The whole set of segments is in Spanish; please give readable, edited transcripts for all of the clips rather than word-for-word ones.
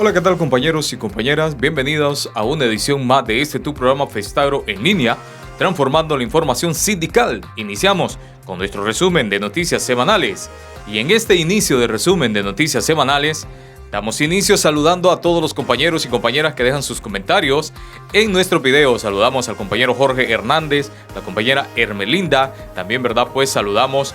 Hola, ¿qué tal compañeros y compañeras? Bienvenidos a una edición más de tu programa Festagro en línea, transformando la información sindical. Iniciamos con nuestro resumen de noticias semanales. Y en este inicio de resumen de noticias semanales, damos inicio saludando a todos los compañeros y compañeras que dejan sus comentarios en nuestro video. Saludamos al compañero Jorge Hernández, la compañera Hermelinda. También, ¿verdad? Pues saludamos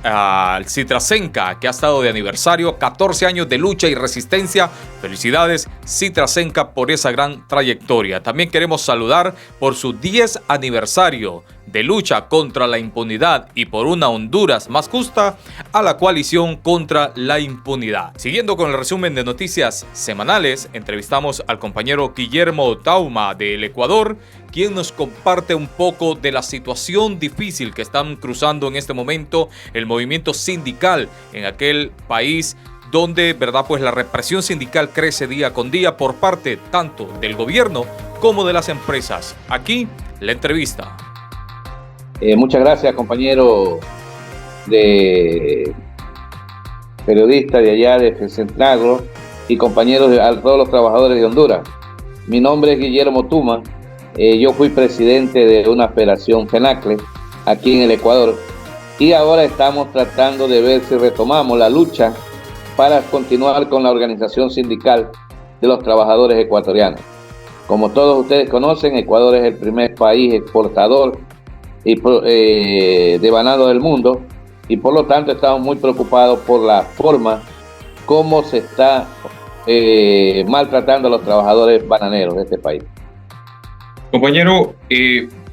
al Citrasenca, que ha estado de aniversario, 14 años de lucha y resistencia. Felicidades, Citrasenca, por esa gran trayectoria. También queremos saludar por su 10 aniversario de lucha contra la impunidad y por una Honduras más justa, a la coalición contra la impunidad. Siguiendo con el resumen de noticias semanales, entrevistamos al compañero Guillermo Tauma del Ecuador, quien nos comparte un poco de la situación difícil que están cruzando en este momento el movimiento sindical en aquel país, donde, ¿verdad? Pues la represión sindical crece día con día por parte tanto del gobierno como de las empresas. Aquí la entrevista. Muchas gracias, compañero de periodista de allá de Festagro y compañeros a todos los trabajadores de Honduras. Mi nombre es Guillermo Tauma. Yo fui presidente de una federación FENACLE aquí en el Ecuador y ahora estamos tratando de ver si retomamos la lucha para continuar con la organización sindical de los trabajadores ecuatorianos. Como todos ustedes conocen, Ecuador es el primer país exportador de banano del mundo, y por lo tanto estamos muy preocupados por la forma como se está maltratando a los trabajadores bananeros de este país. Compañero,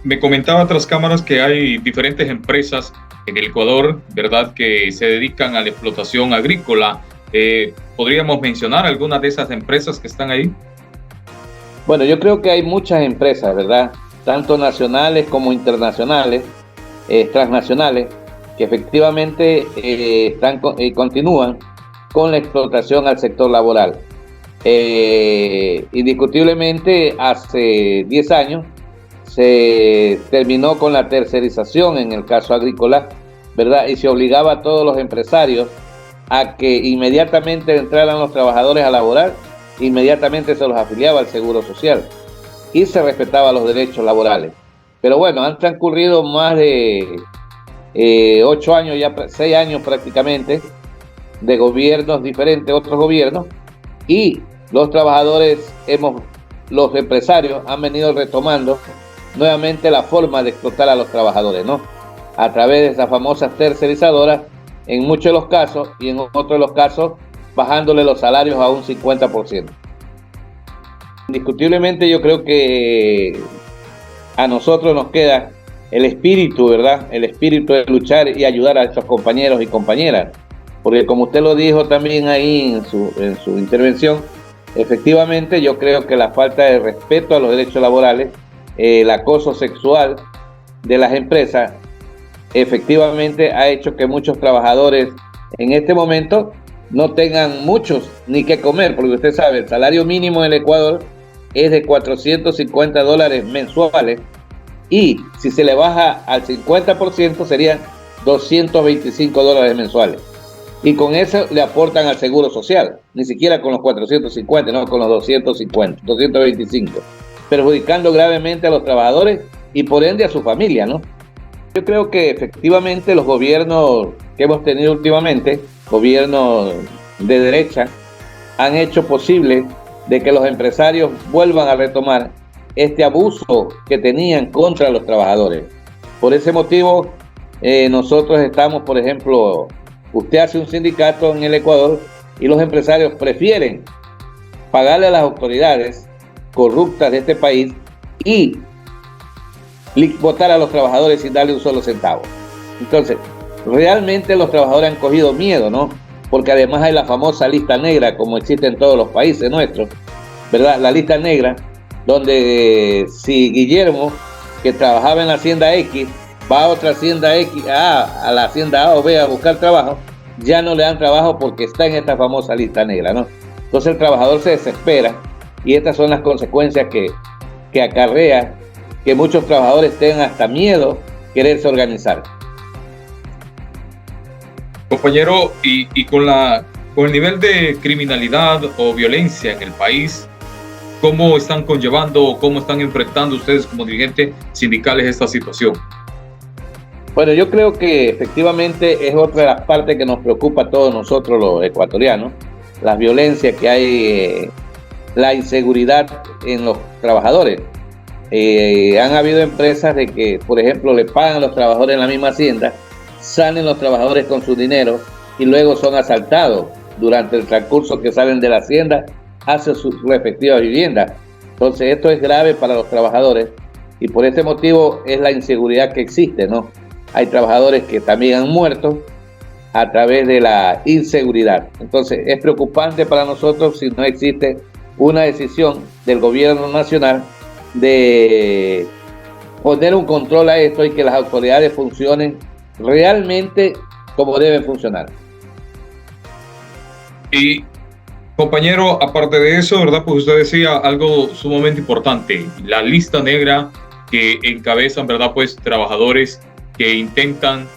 me comentaba tras cámaras que hay diferentes empresas en el Ecuador, ¿verdad?, que se dedican a la explotación agrícola. ¿Podríamos mencionar algunas de esas empresas que están ahí? Bueno, yo creo que hay muchas empresas, ¿verdad?, tanto nacionales como internacionales, transnacionales, que efectivamente continúan con la explotación al sector laboral. Indiscutiblemente, hace 10 años se terminó con la tercerización en el caso agrícola, ¿verdad? Y se obligaba a todos los empresarios a que inmediatamente entraran los trabajadores a laborar, inmediatamente se los afiliaba al Seguro Social y se respetaban los derechos laborales. Pero bueno, han transcurrido más de 8 años, ya 6 años prácticamente, de gobiernos diferentes, otros gobiernos, y los trabajadores, los empresarios han venido retomando nuevamente la forma de explotar a los trabajadores, ¿no? A través de esas famosas tercerizadoras, en muchos de los casos, y en otros de los casos, bajándole los salarios a un 50%. Indiscutiblemente yo creo que a nosotros nos queda el espíritu, ¿verdad? El espíritu de luchar y ayudar a estos compañeros y compañeras. Porque como usted lo dijo también ahí en su intervención, efectivamente yo creo que la falta de respeto a los derechos laborales, el acoso sexual de las empresas, efectivamente ha hecho que muchos trabajadores en este momento no tengan muchos ni qué comer, porque usted sabe, el salario mínimo en el Ecuador es de $450 mensuales, y si se le baja al 50% serían $225 mensuales. Y con eso le aportan al Seguro Social, ni siquiera con los 450, no, con los 225, perjudicando gravemente a los trabajadores y por ende a su familia, ¿no? Yo creo que efectivamente los gobiernos que hemos tenido últimamente, gobiernos de derecha, han hecho posible de que los empresarios vuelvan a retomar este abuso que tenían contra los trabajadores. Por ese motivo, nosotros estamos, por ejemplo, usted hace un sindicato en el Ecuador y los empresarios prefieren pagarle a las autoridades corruptas de este país y votar a los trabajadores sin darle un solo centavo. Entonces, realmente los trabajadores han cogido miedo, ¿no? Porque además hay la famosa lista negra, como existe en todos los países nuestros, ¿verdad? La lista negra, donde si Guillermo, que trabajaba en la Hacienda X, va a otra Hacienda X, a la Hacienda A o B a buscar trabajo, ya no le dan trabajo porque está en esta famosa lista negra, ¿no? Entonces el trabajador se desespera y estas son las consecuencias que acarrea que muchos trabajadores tengan hasta miedo quererse organizar. Compañero, y con la Con el nivel de criminalidad o violencia en el país, ¿cómo están conllevando o cómo están enfrentando ustedes como dirigentes sindicales esta situación? Bueno, yo creo que efectivamente es otra de las partes que nos preocupa a todos nosotros los ecuatorianos, la violencia que hay, la inseguridad en los trabajadores. Han habido empresas de que, por ejemplo, le pagan a los trabajadores en la misma hacienda, salen los trabajadores con su dinero y luego son asaltados durante el transcurso que salen de la hacienda hacia sus respectivas viviendas. Entonces esto es grave para los trabajadores y por este motivo es la inseguridad que existe, ¿no? Hay trabajadores que también han muerto a través de la inseguridad. Entonces es preocupante para nosotros si no existe una decisión del gobierno nacional de poner un control a esto y que las autoridades funcionen realmente como deben funcionar. Y compañero, aparte de eso, ¿verdad? Pues usted decía algo sumamente importante, la lista negra que encabezan, ¿verdad? Pues trabajadores que intentan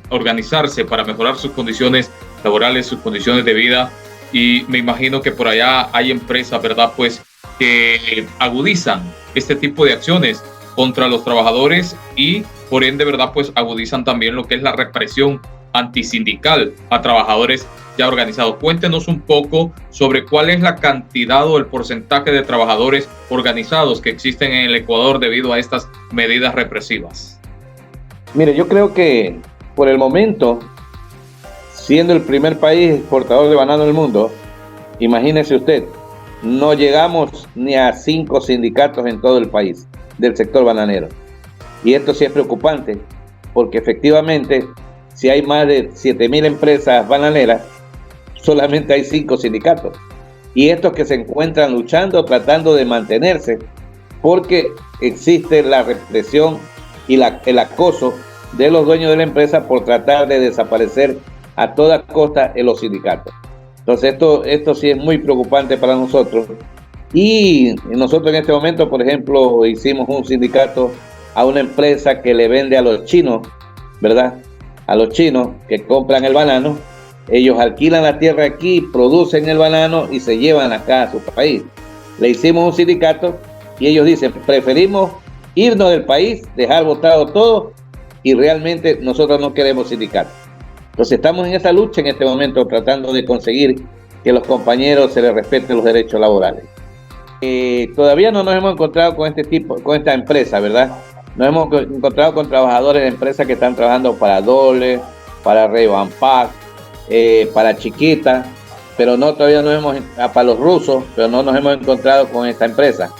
organizarse para mejorar sus condiciones laborales, sus condiciones de vida, y me imagino que por allá hay empresas, ¿verdad? Pues que agudizan este tipo de acciones contra los trabajadores y por ende, ¿verdad? Pues agudizan también lo que es la represión antisindical a trabajadores ya organizados. Cuéntenos un poco sobre cuál es la cantidad o el porcentaje de trabajadores organizados que existen en el Ecuador debido a estas medidas represivas. Mire, yo creo que por el momento, siendo el primer país exportador de banano del mundo, imagínese usted, no llegamos ni a 5 sindicatos en todo el país del sector bananero. Y esto sí es preocupante, porque efectivamente, si hay más de 7.000 empresas bananeras, solamente hay 5 sindicatos. Y estos que se encuentran luchando, tratando de mantenerse, porque existe la represión y el acoso de los dueños de la empresa por tratar de desaparecer a toda costa en los sindicatos. Entonces esto sí es muy preocupante para nosotros. Y nosotros en este momento, por ejemplo, hicimos un sindicato a una empresa que le vende a los chinos, ¿verdad? A los chinos que compran el banano. Ellos alquilan la tierra aquí, producen el banano y se llevan acá a su país. Le hicimos un sindicato y ellos dicen, preferimos irnos del país, dejar botado todo y realmente nosotros no queremos sindicato. Entonces estamos en esa lucha en este momento tratando de conseguir que los compañeros se les respeten los derechos laborales. Todavía no nos hemos encontrado con con esta empresa, ¿verdad? Nos hemos encontrado con trabajadores de empresas que están trabajando para Dole, para Revampac, para Chiquita, pero todavía no hemos, para los rusos, pero no nos hemos encontrado con esta empresa.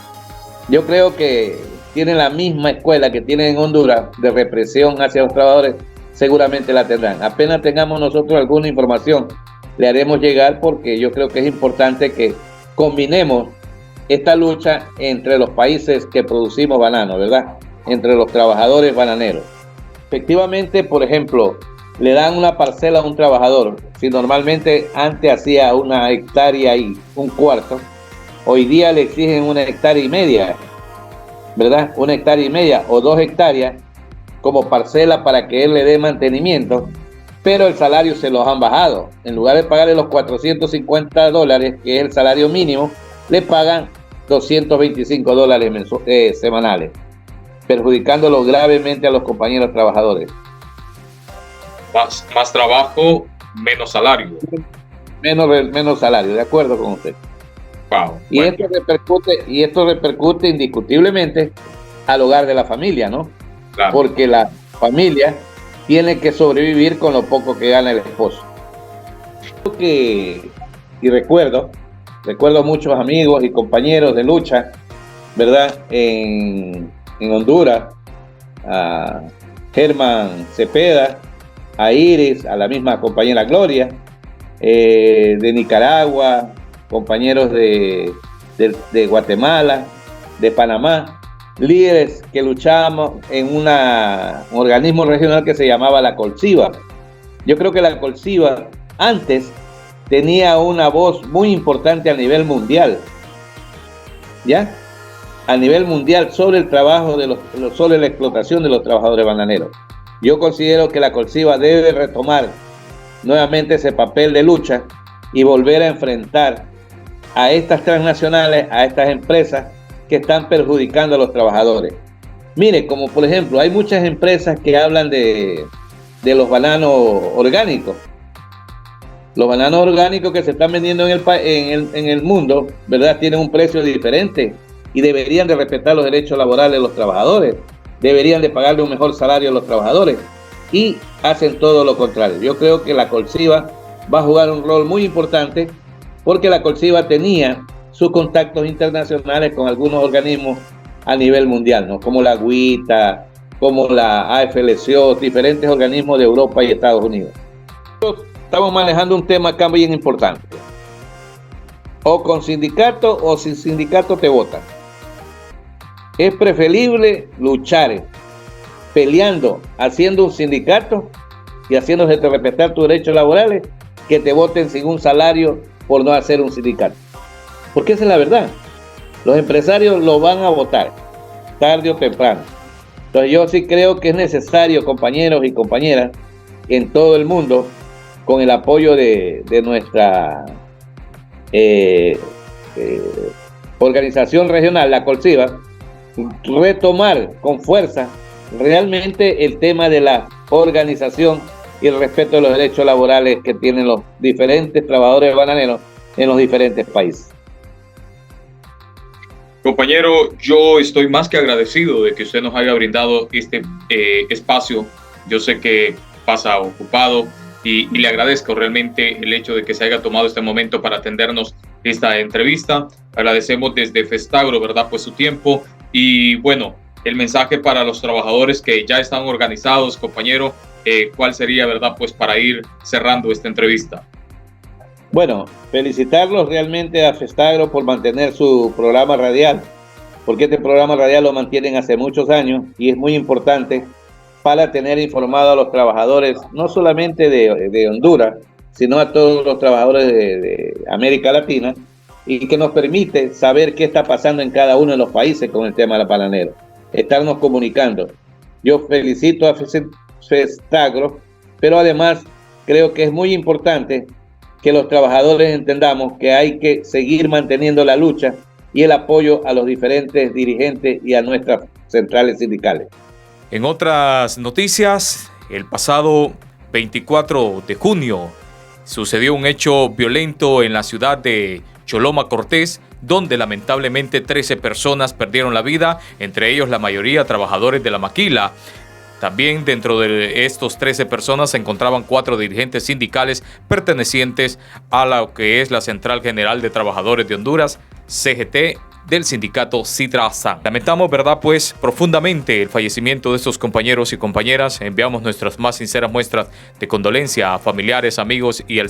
Yo creo que tienen la misma escuela que tienen en Honduras de represión hacia los trabajadores, seguramente la tendrán. Apenas tengamos nosotros alguna información, le haremos llegar porque yo creo que es importante que combinemos esta lucha entre los países que producimos banano, ¿verdad? Entre los trabajadores bananeros. Efectivamente, por ejemplo, le dan una parcela a un trabajador. Si normalmente antes hacía 1 hectárea y 1/4, hoy día le exigen 1,5 hectáreas, ¿verdad? 1,5 hectáreas o 2 hectáreas como parcela para que él le dé mantenimiento, pero el salario se los han bajado. En lugar de pagarle los $450, que es el salario mínimo, le pagan $225 semanales, perjudicándolo gravemente a los compañeros trabajadores. Más trabajo, menos salario. Menos salario, de acuerdo con usted. Wow, y, bueno. esto repercute indiscutiblemente al hogar de la familia, ¿no? Claro. Porque la familia tiene que sobrevivir con lo poco que gana el esposo. Y recuerdo muchos amigos y compañeros de lucha, ¿verdad? En Honduras, a Germán Cepeda, a Iris, a la misma compañera Gloria, de Nicaragua, compañeros de Guatemala, de Panamá, líderes que luchábamos en un organismo regional que se llamaba la Colsiva. Yo creo que la Colsiva antes tenía una voz muy importante a nivel mundial, ¿ya? A nivel mundial sobre el trabajo sobre la explotación de los trabajadores bananeros. Yo considero que la Colsiva debe retomar nuevamente ese papel de lucha y volver a enfrentar a estas transnacionales, a estas empresas que están perjudicando a los trabajadores. Mire, como por ejemplo, hay muchas empresas que hablan de los bananos orgánicos. Los bananos orgánicos que se están vendiendo en el mundo, ¿verdad?, tienen un precio diferente y deberían de respetar los derechos laborales de los trabajadores, deberían de pagarle un mejor salario a los trabajadores, y hacen todo lo contrario. Yo creo que la Colsiva va a jugar un rol muy importante, porque la Colsiva tenía sus contactos internacionales con algunos organismos a nivel mundial, ¿no?, como la Agüita, como la AFL-CIO, diferentes organismos de Europa y Estados Unidos. Estamos manejando un tema acá bien importante. O con sindicato o sin sindicato te votan. Es preferible luchar peleando, haciendo un sindicato y haciéndose respetar tus derechos laborales, que te voten sin un salario por no hacer un sindicato. Porque esa es la verdad. Los empresarios lo van a votar, tarde o temprano. Entonces yo sí creo que es necesario, compañeros y compañeras, en todo el mundo, con el apoyo de nuestra organización regional, la Colsiva, retomar con fuerza realmente el tema de la organización y el respeto de los derechos laborales que tienen los diferentes trabajadores bananeros en los diferentes países. Compañero, yo estoy más que agradecido de que usted nos haya brindado este espacio. Yo sé que pasa ocupado y le agradezco realmente el hecho de que se haya tomado este momento para atendernos esta entrevista. Agradecemos desde Festagro, ¿verdad?, pues su tiempo. Y bueno, el mensaje para los trabajadores que ya están organizados, compañero, ¿cuál sería, verdad, pues para ir cerrando esta entrevista? Bueno, felicitarlos realmente a Festagro por mantener su programa radial, porque este programa radial lo mantienen hace muchos años y es muy importante para tener informado a los trabajadores, no solamente de Honduras, sino a todos los trabajadores de América Latina, y que nos permite saber qué está pasando en cada uno de los países con el tema de la bananera, estarnos comunicando. Yo felicito a Festagro, pero además creo que es muy importante que los trabajadores entendamos que hay que seguir manteniendo la lucha y el apoyo a los diferentes dirigentes y a nuestras centrales sindicales. En otras noticias, el pasado 24 de junio sucedió un hecho violento en la ciudad de Choloma Cortés, donde lamentablemente 13 personas perdieron la vida, entre ellos la mayoría trabajadores de la maquila. También dentro de estos 13 personas se encontraban 4 dirigentes sindicales pertenecientes a lo que es la Central General de Trabajadores de Honduras, CGT, del sindicato Citrasan. Lamentamos, verdad, pues profundamente el fallecimiento de estos compañeros y compañeras. Enviamos nuestras más sinceras muestras de condolencia a familiares, amigos y al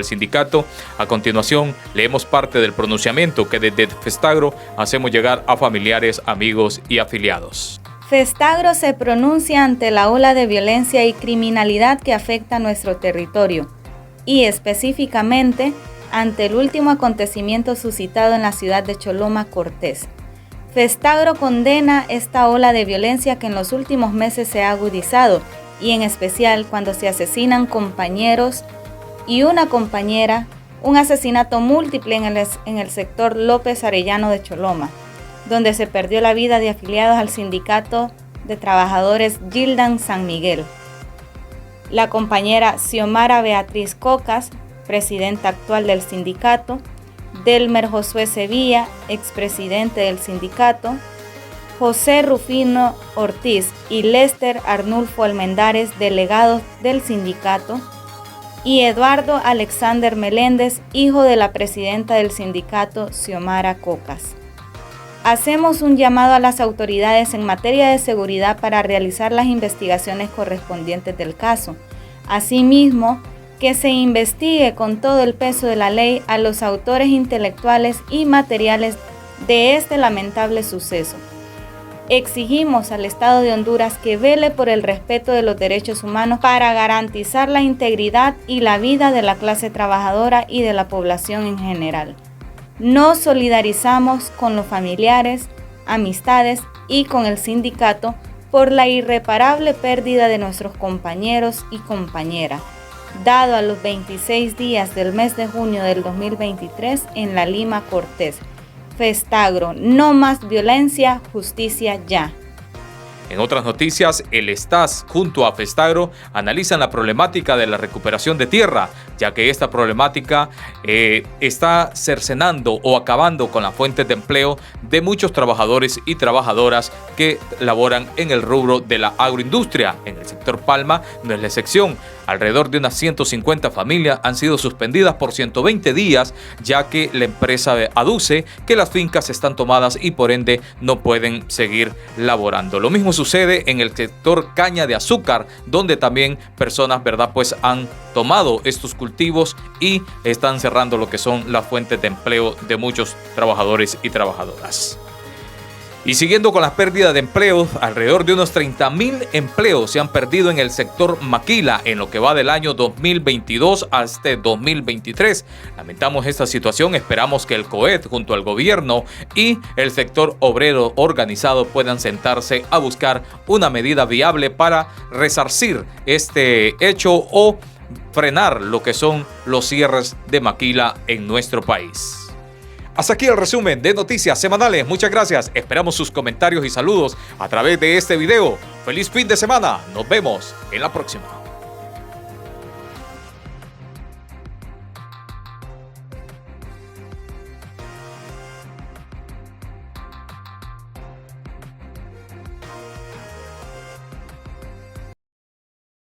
sindicato. A continuación, leemos parte del pronunciamiento que desde Festagro hacemos llegar a familiares, amigos y afiliados. Festagro se pronuncia ante la ola de violencia y criminalidad que afecta nuestro territorio y específicamente ante el último acontecimiento suscitado en la ciudad de Choloma Cortés. Festagro condena esta ola de violencia que en los últimos meses se ha agudizado y en especial cuando se asesinan compañeros y una compañera, un asesinato múltiple en el sector López Arellano de Choloma, donde se perdió la vida de afiliados al sindicato de trabajadores Gildan San Miguel. La compañera Xiomara Beatriz Cocas, presidenta actual del sindicato, Delmer Josué Sevilla, expresidente del sindicato, José Rufino Ortiz y Lester Arnulfo Almendares, delegados del sindicato, y Eduardo Alexander Meléndez, hijo de la presidenta del sindicato, Xiomara Cocas. Hacemos un llamado a las autoridades en materia de seguridad para realizar las investigaciones correspondientes del caso. Asimismo, que se investigue con todo el peso de la ley a los autores intelectuales y materiales de este lamentable suceso. Exigimos al Estado de Honduras que vele por el respeto de los derechos humanos para garantizar la integridad y la vida de la clase trabajadora y de la población en general. Nos solidarizamos con los familiares, amistades y con el sindicato por la irreparable pérdida de nuestros compañeros y compañeras. dado a los 26 días del mes de junio del 2023 en la Lima Cortés. Festagro, no más violencia, justicia ya. En otras noticias, el STAS junto a Festagro analizan la problemática de la recuperación de tierra, ya que esta problemática está cercenando o acabando con las fuentes de empleo de muchos trabajadores y trabajadoras que laboran en el rubro de la agroindustria. En el sector Palma no es la excepción. Alrededor de unas 150 familias han sido suspendidas por 120 días, ya que la empresa aduce que las fincas están tomadas y por ende no pueden seguir laborando. Lo mismo sucede en el sector caña de azúcar, donde también personas, ¿verdad?, pues han tomado estos cultivos y están cerrando lo que son las fuentes de empleo de muchos trabajadores y trabajadoras. Y siguiendo con las pérdidas de empleos, alrededor de unos 30.000 empleos se han perdido en el sector maquila en lo que va del año 2022 hasta 2023. Lamentamos esta situación, esperamos que el COET junto al gobierno y el sector obrero organizado puedan sentarse a buscar una medida viable para resarcir este hecho o frenar lo que son los cierres de maquila en nuestro país. Hasta aquí el resumen de noticias semanales. Muchas gracias. Esperamos sus comentarios y saludos a través de este video. Feliz fin de semana. Nos vemos en la próxima.